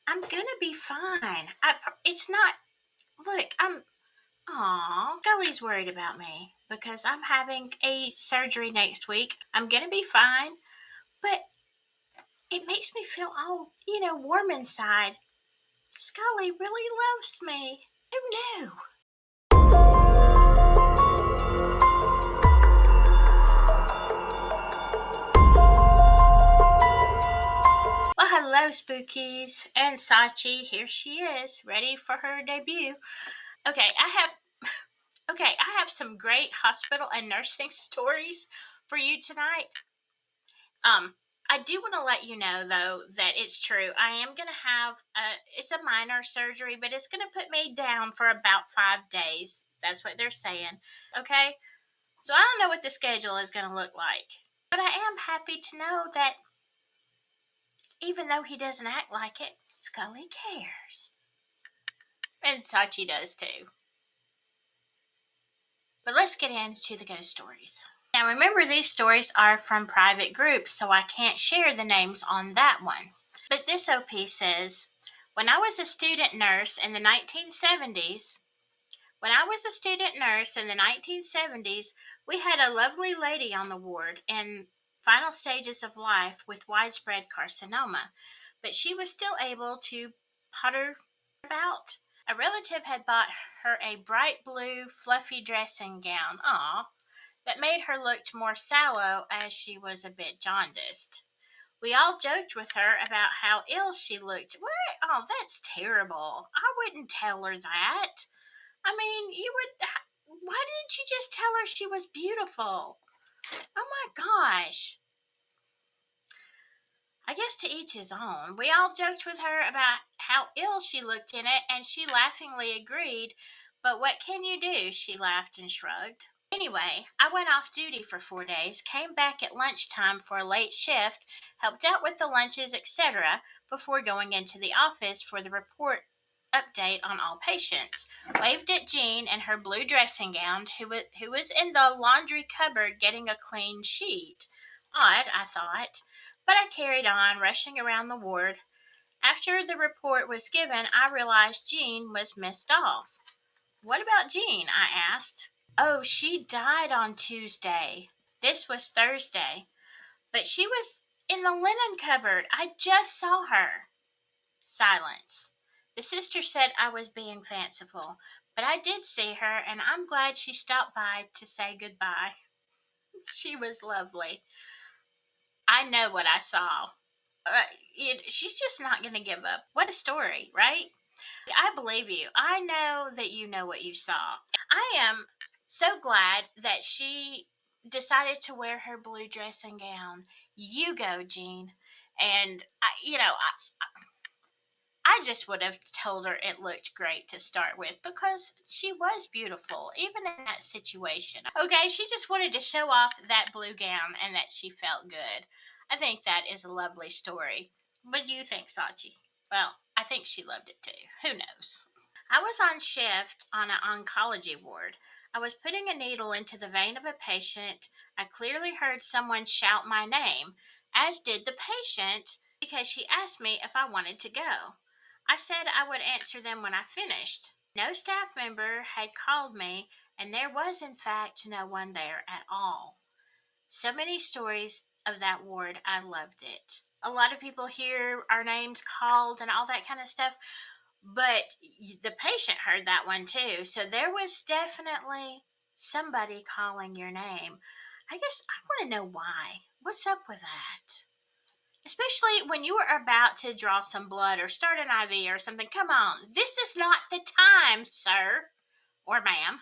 I'm gonna be fine. It's not. Look, Scully's worried about me because I'm having a surgery next week. I'm gonna be fine, but it makes me feel all, warm inside. Scully really loves me. Who knew? Well, hello, spookies, and Sachi. Here she is, ready for her debut. Okay, I have some great hospital and nursing stories for you tonight. Um, I do want to let you know though that it's true. I am going to have it's a minor surgery, but it's going to put me down for about 5 days. That's what they're saying. Okay, so I don't know what the schedule is going to look like, but I am happy to know that even though he doesn't act like it, Scully cares, and Sachi does too. But let's get into the ghost stories. Now remember, these stories are from private groups, so I can't share the names on that one. But this OP says, when I was a student nurse in the 1970s, when I was a student nurse in the 1970s, we had a lovely lady on the ward in final stages of life with widespread carcinoma, but she was still able to potter about. A relative had bought her a bright blue, fluffy dressing gown, that made her look more sallow as she was a bit jaundiced. We all joked with her about how ill she looked. What? Oh, that's terrible. I wouldn't tell her that. I mean, you would. Why didn't you just tell her she was beautiful? Oh my gosh. I guess to each his own. We all joked with her about how ill she looked in it, and she laughingly agreed. But what can you do? She laughed and shrugged. Anyway, I went off duty for 4 days, came back at lunchtime for a late shift, helped out with the lunches, etc., before going into the office for the report update on all patients. Waved at Jean in her blue dressing gown, who was in the laundry cupboard getting a clean sheet. Odd, I thought. But I carried on, rushing around the ward. After the report was given, I realized Jean was missed off. What about Jean? I asked. Oh, she died on Tuesday. This was Thursday. But she was in the linen cupboard. I just saw her. Silence. The sister said I was being fanciful, but I did see her, and I'm glad she stopped by to say goodbye. She was lovely. I know what I saw. She's just not going to give up. What a story, right? I believe you. I know that you know what you saw. I am so glad that she decided to wear her blue dressing gown. You go, Jean. And I just would have told her it looked great to start with because she was beautiful, even in that situation. Okay, she just wanted to show off that blue gown and that she felt good. I think that is a lovely story. What do you think, Sachi? Well, I think she loved it too. Who knows? I was on shift on an oncology ward. I was putting a needle into the vein of a patient. I clearly heard someone shout my name, as did the patient, because she asked me if I wanted to go. I said I would answer them when I finished. No staff member had called me, and there was, in fact, no one there at all. So many stories of that ward. I loved it. A lot of people hear our names called and all that kind of stuff, but the patient heard that one too. So there was definitely somebody calling your name. I guess I want to know why. What's up with that? Especially when you are about to draw some blood or start an IV or something. Come on, this is not the time, sir or ma'am.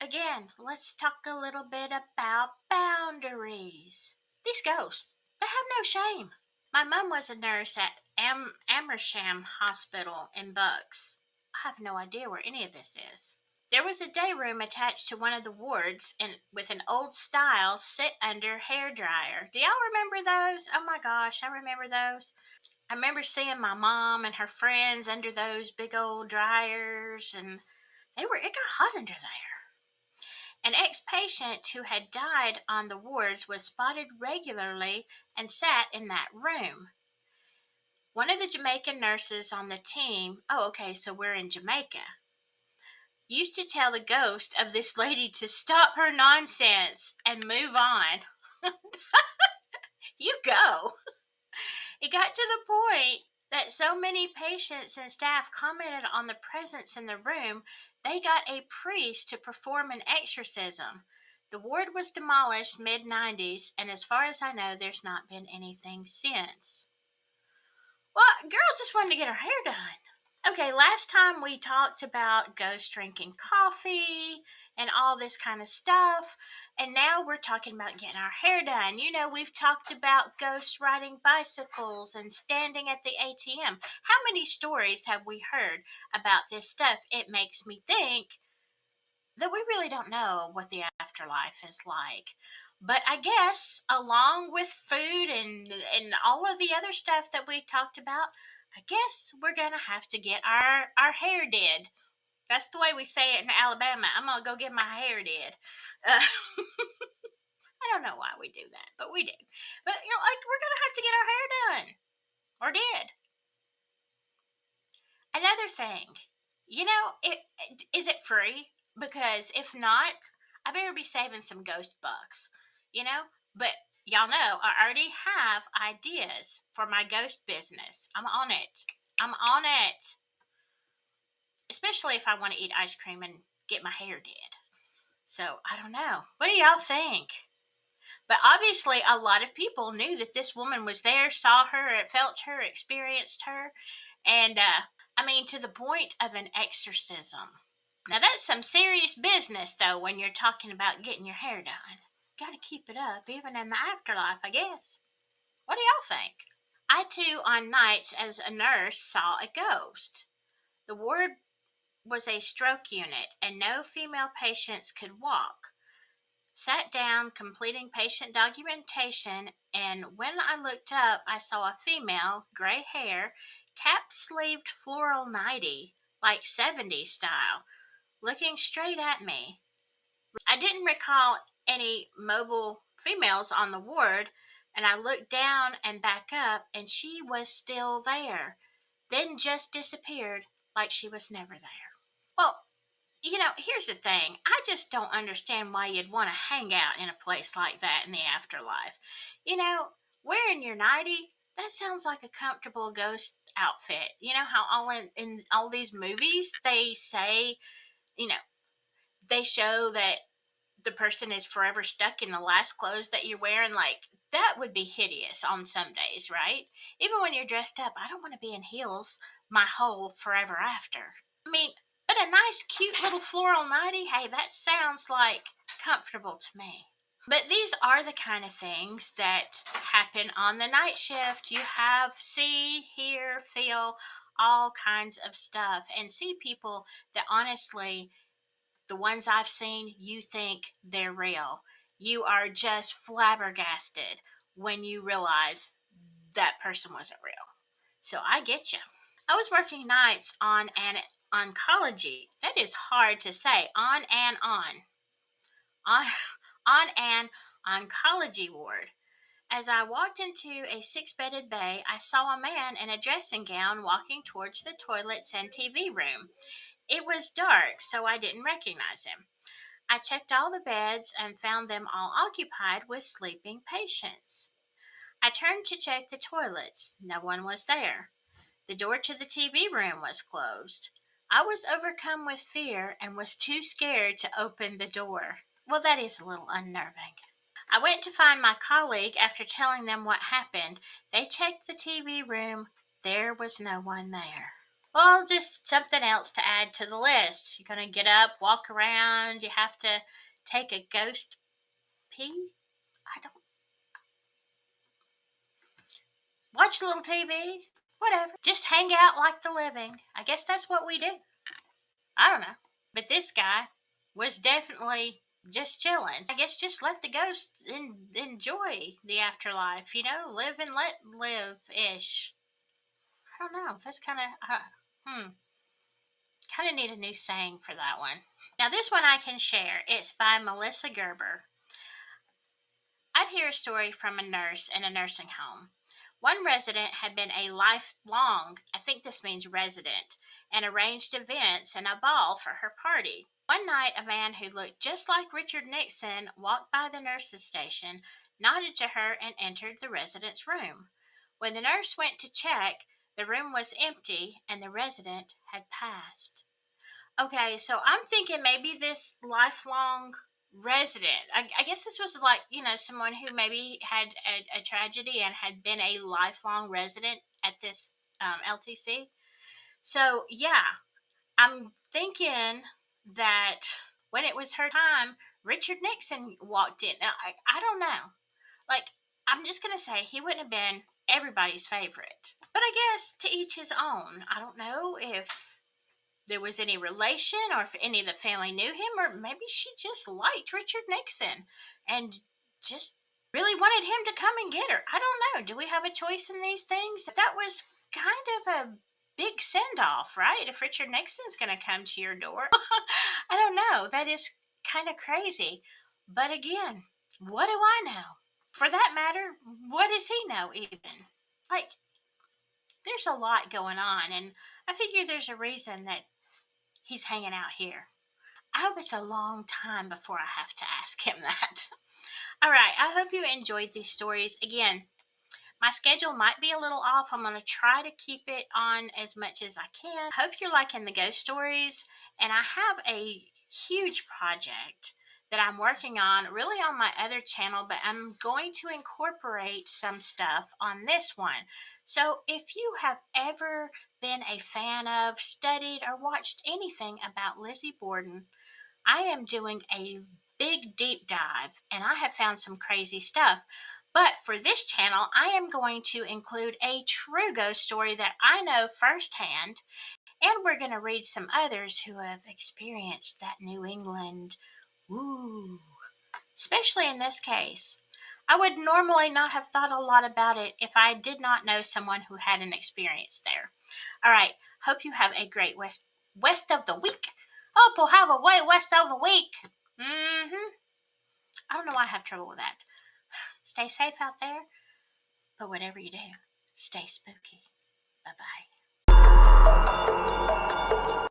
Again, let's talk a little bit about boundaries. These ghosts, they have no shame. My mom was a nurse at Amersham Hospital in Bucks. I have no idea where any of this is. There was a day room attached to one of the wards with an old style sit under hairdryer. Do y'all remember those? Oh my gosh, I remember those. I remember seeing my mom and her friends under those big old dryers, and it got hot under there. An ex-patient who had died on the wards was spotted regularly and sat in that room. One of the Jamaican nurses on the team, oh, okay, so we're in Jamaica, used to tell the ghost of this lady to stop her nonsense and move on. You go. It got to the point that so many patients and staff commented on the presence in the room, they got a priest to perform an exorcism. The ward was demolished mid 90s, and as far as I know, there's not been anything since. Well, girl just wanted to get her hair done. Okay, last time we talked about ghosts drinking coffee and all this kind of stuff, and now we're talking about getting our hair done. You know, we've talked about ghosts riding bicycles and standing at the ATM. How many stories have we heard about this stuff? It makes me think that we really don't know what the afterlife is like. But I guess along with food and all of the other stuff that we talked about, I guess we're gonna have to get our hair did. That's the way we say it in Alabama. I'm gonna go get my hair did. Uh, I don't know why we do that, but we do. But like we're gonna have to get our hair done or did. Another thing, is it free? Because if not, I better be saving some ghost bucks, you know? But y'all know I already have ideas for my ghost business. I'm on it. I'm on it. Especially if I want to eat ice cream and get my hair did. So I don't know. What do y'all think? But obviously, a lot of people knew that this woman was there, saw her, felt her, experienced her. And I mean, to the point of an exorcism. Now, that's some serious business, though, when you're talking about getting your hair done. Got to keep it up, even in the afterlife, I guess. What do y'all think? I, too, on nights as a nurse, saw a ghost. The ward was a stroke unit, and no female patients could walk. Sat down, completing patient documentation, and when I looked up, I saw a female, gray hair, cap sleeved floral nightie, like 70s style, looking straight at me. I didn't recall any mobile females on the ward, and I looked down and back up, and she was still there, then just disappeared like she was never there. Well, here's the thing. I just don't understand why you'd want to hang out in a place like that in the afterlife. You know, wearing your nightie, that sounds like a comfortable ghost outfit. You know how all in all these movies they say, you know, they show that the person is forever stuck in the last clothes that you're wearing. Like, that would be hideous on some days, right? Even when you're dressed up, I don't want to be in heels my whole forever after. I mean, but a nice, cute little floral nightie, hey, that sounds like comfortable to me. But these are the kind of things that happen on the night shift. You have see, hear, feel all kinds of stuff and see people that honestly, the ones I've seen, you think they're real. You are just flabbergasted when you realize that person wasn't real. So I get you. I was working nights on an oncology. That is hard to say. On on an oncology ward. As I walked into a six-bedded bay, I saw a man in a dressing gown walking towards the toilets and TV room. It was dark, so I didn't recognize him. I checked all the beds and found them all occupied with sleeping patients. I turned to check the toilets. No one was there. The door to the TV room was closed. I was overcome with fear and was too scared to open the door. Well, that is a little unnerving. I went to find my colleague after telling them what happened. They checked the TV room. There was no one there. Well, just something else to add to the list. You're going to get up, walk around, you have to take a ghost pee. I don't watch a little TV, whatever. Just hang out like the living. I guess that's what we do. I don't know. But this guy was definitely just chilling. I guess just let the ghosts enjoy the afterlife, live and let live ish. I don't know. That's kind of need a new saying for that one. Now, this one I can share. It's by Melissa Gerber. I'd hear a story from a nurse in a nursing home. One resident had been a lifelong, I think this means resident, and arranged events and a ball for her party. One night, a man who looked just like Richard Nixon walked by the nurse's station, nodded to her, and entered the resident's room. When the nurse went to check, the room was empty and the resident had passed. Okay, so I'm thinking maybe this lifelong resident, I guess this was like, someone who maybe had a tragedy and had been a lifelong resident at this LTC. So, yeah, I'm thinking that when it was her time, Richard Nixon walked in. Now, I don't know. Like, I'm just going to say he wouldn't have been everybody's favorite. But I guess to each his own. I don't know if there was any relation or if any of the family knew him, or maybe she just liked Richard Nixon and just really wanted him to come and get her. I don't know. Do we have a choice in these things? That was kind of a big send off, right? If Richard Nixon's going to come to your door. I don't know. That is kind of crazy. But again, what do I know? For that matter, what does he know even? Like, there's a lot going on, and I figure there's a reason that he's hanging out here. I hope it's a long time before I have to ask him that. All right, I hope you enjoyed these stories. Again, my schedule might be a little off. I'm going to try to keep it on as much as I can. Hope you're liking the ghost stories. And I have a huge project that I'm working on, really on my other channel, but I'm going to incorporate some stuff on this one. So if you have ever been a fan of, studied, or watched anything about Lizzie Borden, I am doing a big deep dive and I have found some crazy stuff. But for this channel, I am going to include a true ghost story that I know firsthand, and we're going to read some others who have experienced that New England. Ooh, especially in this case. I would normally not have thought a lot about it if I did not know someone who had an experience there. All right, hope you have a great west of the week. Hope you'll have a way west of the week. I don't know why I have trouble with that. Stay safe out there, but whatever you do, stay spooky. Bye-bye.